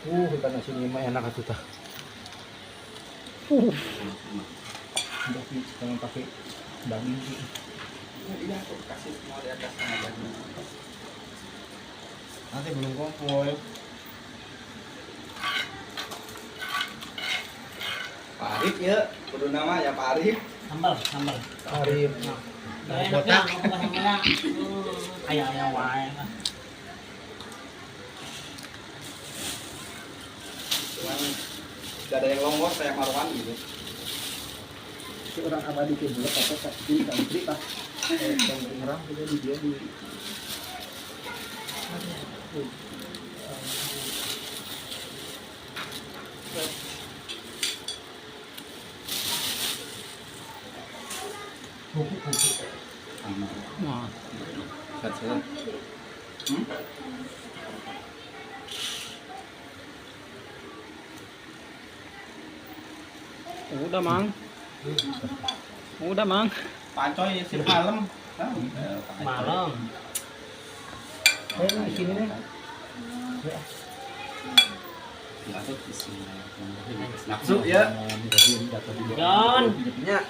Kita nasi ini mah enak atuh tah. Udah sih, jangan pakai daging sih. Iya, aku kasih semua di atas aja. Nanti belum kumpul. Pak Arif ya, kudu nama ya Pak Arif. Sambal. Arif. Nah, enaknya mau pakai sambalnya. Ayam wae. Cuman gak ada yang longor kayak Marwan gitu. Si orang abadi ke bulat apa di country lah. Yang orang juga di dia di Wah. Kecil. Udah, Mang. Udah, Mang. Pacoy si malam. Malam. di sini nih. Nafsu ya. John. Ya.